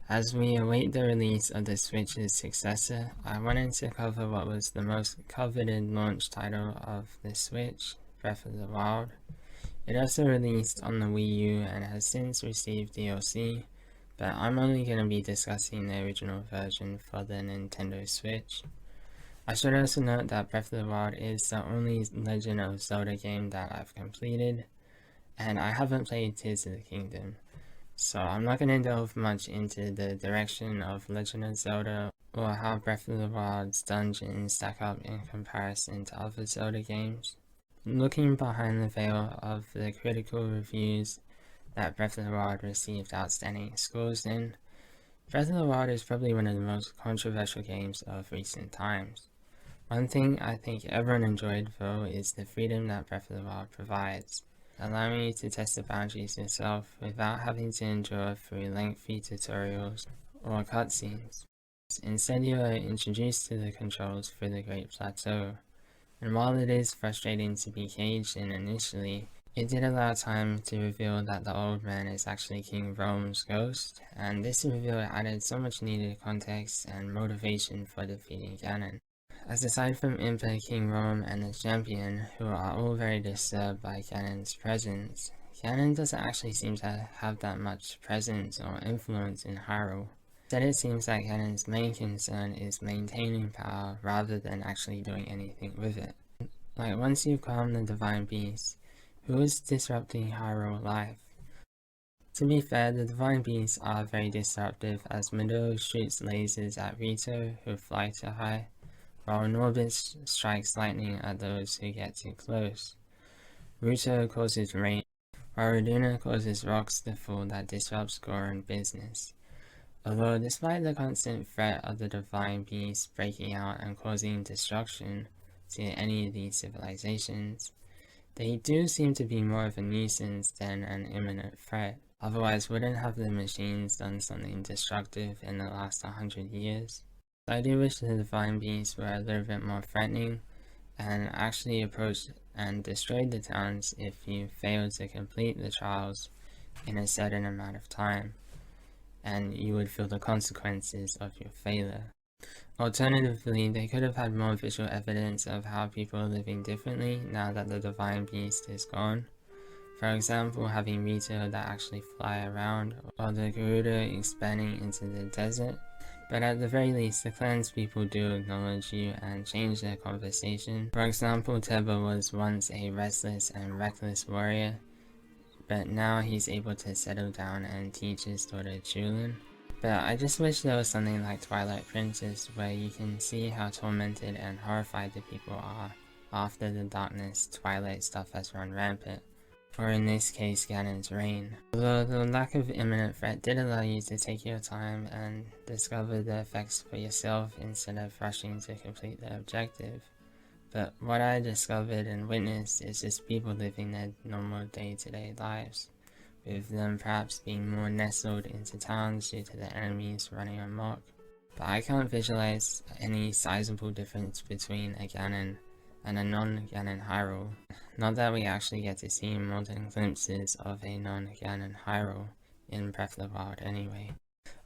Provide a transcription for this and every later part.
As we await the release of the Switch's successor, I wanted to cover what was the most coveted launch title of the Switch, Breath of the Wild. It also released on the Wii U and has since received DLC, but I'm only going to be discussing the original version for the Nintendo Switch. I should also note that Breath of the Wild is the only Legend of Zelda game that I've completed, and I haven't played Tears of the Kingdom. So I'm not going to delve much into the direction of Legend of Zelda or how Breath of the Wild's dungeons stack up in comparison to other Zelda games. Looking behind the veil of the critical reviews that Breath of the Wild received outstanding scores in, Breath of the Wild is probably one of the most controversial games of recent times. One thing I think everyone enjoyed though is the freedom that Breath of the Wild provides, allowing you to test the boundaries yourself without having to endure through lengthy tutorials or cutscenes. Instead, you are introduced to the controls through the Great Plateau, and while it is frustrating to be caged in initially, it did allow time to reveal that the old man is actually King Rhoam's ghost, and this reveal added so much needed context and motivation for defeating Ganon. As aside from Impa, King Rhoam, and the champion, who are all very disturbed by Ganon's presence, Ganon doesn't actually seem to have that much presence or influence in Hyrule. Instead, it seems that Ganon's main concern is maintaining power rather than actually doing anything with it. Like, once you've calmed the Divine Beast, who is disrupting Hyrule life? To be fair, the Divine Beasts are very disruptive as Meadow shoots lasers at Rito, who fly too high, while Norbis strikes lightning at those who get too close. Ruto causes rain, while Raduna causes rocks to fall that disrupts Goron business. Although despite the constant threat of the Divine Beasts breaking out and causing destruction to any of these civilizations, they do seem to be more of a nuisance than an imminent threat. Otherwise, wouldn't have the machines done something destructive in the last 100 years? I do wish the Divine Beasts were a little bit more threatening and actually approached and destroyed the towns if you failed to complete the trials in a certain amount of time, and you would feel the consequences of your failure. Alternatively, they could have had more visual evidence of how people are living differently now that the Divine Beast is gone. For example, having Rito that actually fly around, or the Gerudo expanding into the desert. But at the very least, the clanspeople do acknowledge you and change their conversation. For example, Teba was once a restless and reckless warrior, but now he's able to settle down and teach his daughter Chulin. But I just wish there was something like Twilight Princess where you can see how tormented and horrified the people are after the darkness Twilight stuff has run rampant, or in this case Ganon's reign. Although the lack of imminent threat did allow you to take your time and discover the effects for yourself instead of rushing to complete the objective. But what I discovered and witnessed is just people living their normal day-to-day lives, with them perhaps being more nestled into towns due to the enemies running amok. But I can't visualize any sizable difference between a Ganon and a non-Ganon Hyrule. Not that we actually get to see more than glimpses of a non-Ganon Hyrule in Breath of the Wild anyway.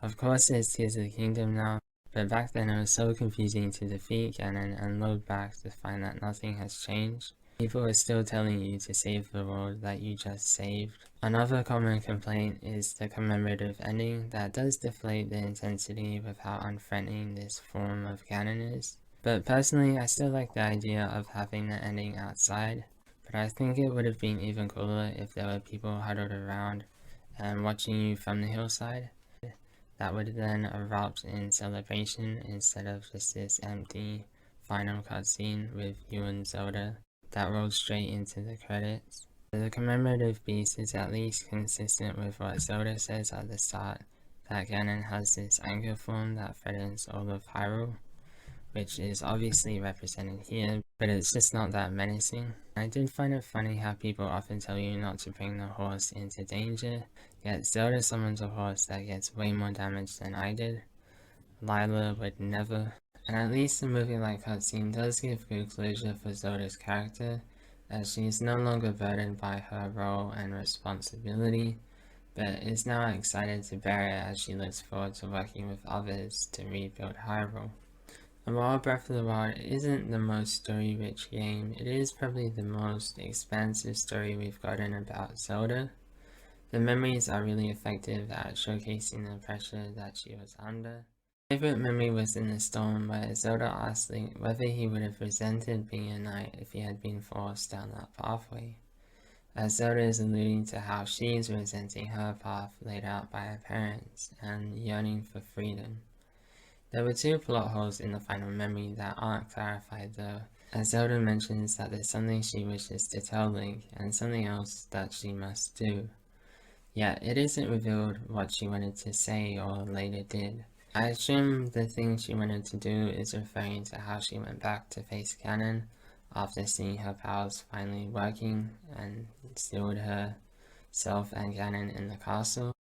Of course there's Tears of the Kingdom now, but back then it was so confusing to defeat Ganon and load back to find that nothing has changed. People are still telling you to save the world that you just saved. Another common complaint is the commemorative ending that does deflate the intensity with how unthreatening this form of Ganon is. But personally, I still like the idea of having the ending outside, but I think it would have been even cooler if there were people huddled around and watching you from the hillside. That would then erupt in celebration instead of just this empty final cutscene with you and Zelda that rolls straight into the credits. The commemorative beast is at least consistent with what Zelda says at the start, that Ganon has this anger form that threatens all of Hyrule, which is obviously represented here, but it's just not that menacing. I did find it funny how people often tell you not to bring the horse into danger, yet Zelda summons a horse that gets way more damage than I did. Lila would never. And at least the movie-like cutscene does give good closure for Zelda's character, as she is no longer burdened by her role and responsibility, but is now excited to bear it as she looks forward to working with others to rebuild Hyrule. And while Breath of the Wild isn't the most story-rich game, it is probably the most expansive story we've gotten about Zelda. The memories are really effective at showcasing the pressure that she was under. My favorite memory was in the storm where Zelda asked Link whether he would have resented being a knight if he had been forced down that pathway, as Zelda is alluding to how she is resenting her path laid out by her parents and yearning for freedom. There were two plot holes in the final memory that aren't clarified though, as Zelda mentions that there's something she wishes to tell Link and something else that she must do. Yet it isn't revealed what she wanted to say or later did. I assume the thing she wanted to do is referring to how she went back to face Ganon after seeing her powers finally working and sealed herself and Ganon in the castle,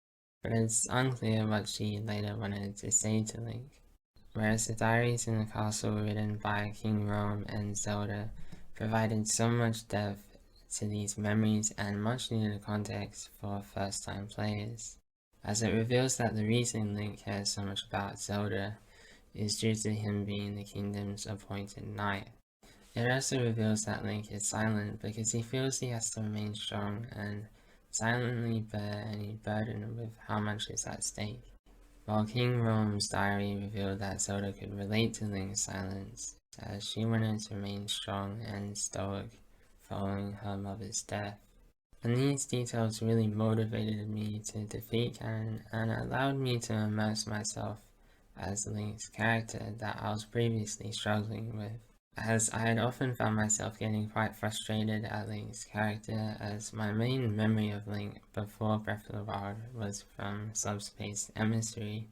but it's unclear what she later wanted to say to Link. Whereas the diaries in the castle written by King Rome and Zelda provided so much depth to these memories and much needed context for first-time players, as it reveals that the reason Link cares so much about Zelda is due to him being the kingdom's appointed knight. It also reveals that Link is silent because he feels he has to remain strong and silently bear any burden with how much is at stake. While King Rome's diary revealed that Zelda could relate to Link's silence, as she wanted to remain strong and stoic following her mother's death. And these details really motivated me to defeat Ganon and allowed me to immerse myself as Link's character that I was previously struggling with, as I had often found myself getting quite frustrated at Link's character, as my main memory of Link before Breath of the Wild was from Subspace Emissary,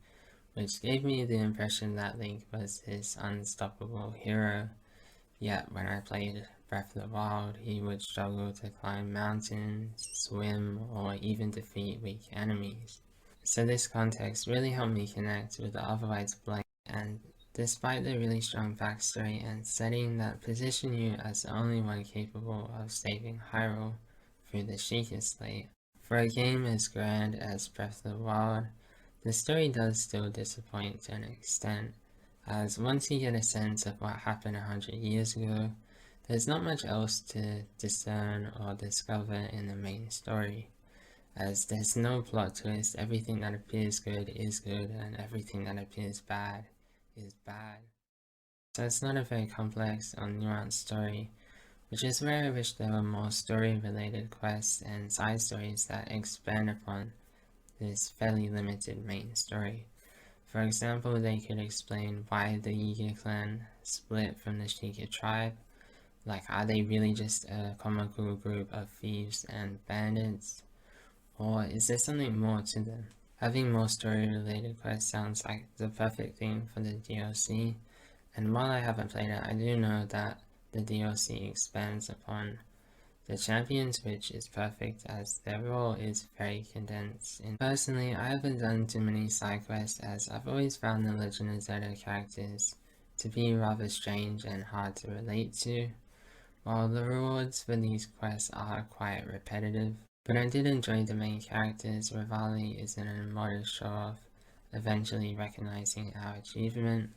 which gave me the impression that Link was this unstoppable hero, yet when I played Breath of the Wild, he would struggle to climb mountains, swim, or even defeat weak enemies. So this context really helped me connect with the otherwise blank, and despite the really strong backstory and setting that position you as the only one capable of saving Hyrule through the Sheikah Slate, for a game as grand as Breath of the Wild, the story does still disappoint to an extent, as once you get a sense of what happened 100 years ago, there's not much else to discern or discover in the main story, as there's no plot twist. Everything that appears good is good, and everything that appears bad is bad. So it's not a very complex or nuanced story, which is where I wish there were more story-related quests and side stories that expand upon this fairly limited main story. For example, they could explain why the Yiga clan split from the Sheikah tribe. Like, are they really just a comical group of thieves and bandits? Or is there something more to them? Having more story-related quests sounds like the perfect thing for the DLC, and while I haven't played it, I do know that the DLC expands upon the champions, which is perfect as their role is very condensed. And personally, I haven't done too many side quests, as I've always found the Legend of Zelda characters to be rather strange and hard to relate to, while the rewards for these quests are quite repetitive. But I did enjoy the main characters. Rivali is in a modest show-off, eventually recognizing our achievement.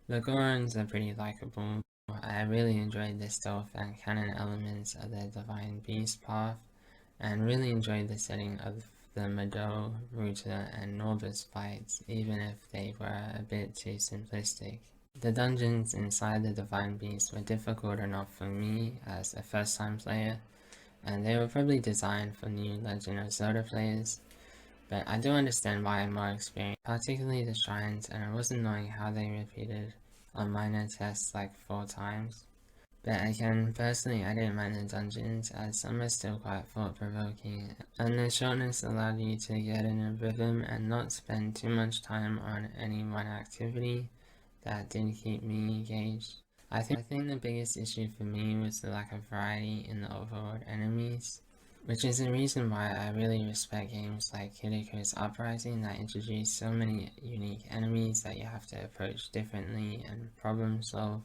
The Gorons are pretty likable. I really enjoyed the stealth and canon elements of the Divine Beast path, and really enjoyed the setting of the Mado, Ruta, and Norbus fights, even if they were a bit too simplistic. The dungeons inside the Divine Beast were difficult enough for me as a first-time player, and they were probably designed for new Legend of Zelda players, but I do understand why I'm more experienced, particularly the shrines, and I wasn't knowing how they repeated on minor tests like 4 times. But again, personally I didn't mind the dungeons, as some are still quite thought-provoking, and the shortness allowed you to get in a rhythm and not spend too much time on any one activity. That did keep me engaged. I think the biggest issue for me was the lack of variety in the Overworld Enemies, which is the reason why I really respect games like Kid Icarus Uprising that introduce so many unique enemies that you have to approach differently and problem solve.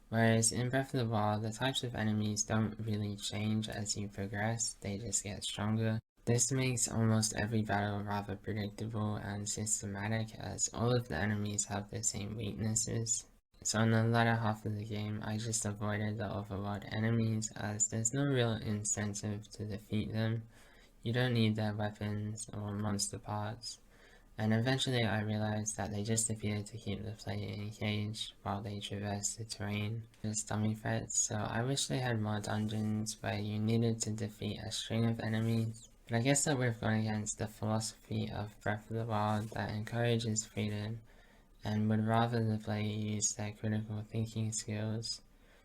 Whereas in Breath of the Wild, the types of enemies don't really change as you progress, they just get stronger. This makes almost every battle rather predictable and systematic, as all of the enemies have the same weaknesses. So in the latter half of the game, I just avoided the overworld enemies, as there's no real incentive to defeat them. You don't need their weapons or monster parts. And eventually I realized that they just appear to keep the player engaged while they traverse the terrain. Just dummy threats, so I wish they had more dungeons where you needed to defeat a string of enemies. But I guess that we've gone against the philosophy of Breath of the Wild that encourages freedom and would rather the player use their critical thinking skills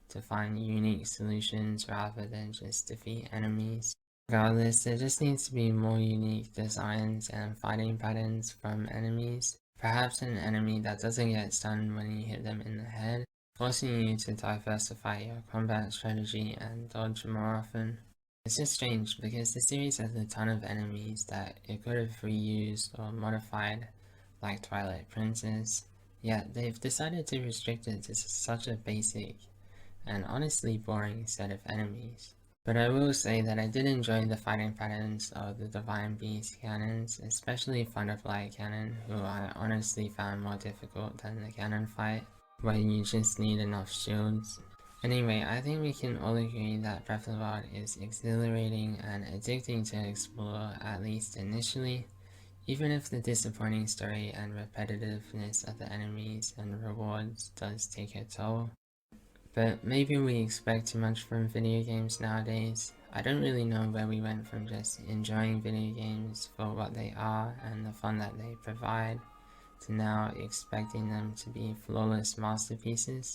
to find unique solutions rather than just defeat enemies. Regardless, there just needs to be more unique designs and fighting patterns from enemies. Perhaps an enemy that doesn't get stunned when you hit them in the head, forcing you to diversify your combat strategy and dodge more often. It's just strange because the series has a ton of enemies that it could have reused or modified, like Twilight Princess, yet they've decided to restrict it to such a basic and honestly boring set of enemies. But I will say that I did enjoy the fighting patterns of the Divine Beast Ganons, especially Thunderfly Ganon, who I honestly found more difficult than the Ganon fight, where you just need enough shields. Anyway, I think we can all agree that Breath of the Wild is exhilarating and addicting to explore, at least initially, even if the disappointing story and repetitiveness of the enemies and rewards does take a toll. But maybe we expect too much from video games nowadays. I don't really know where we went from just enjoying video games for what they are and the fun that they provide, to now expecting them to be flawless masterpieces.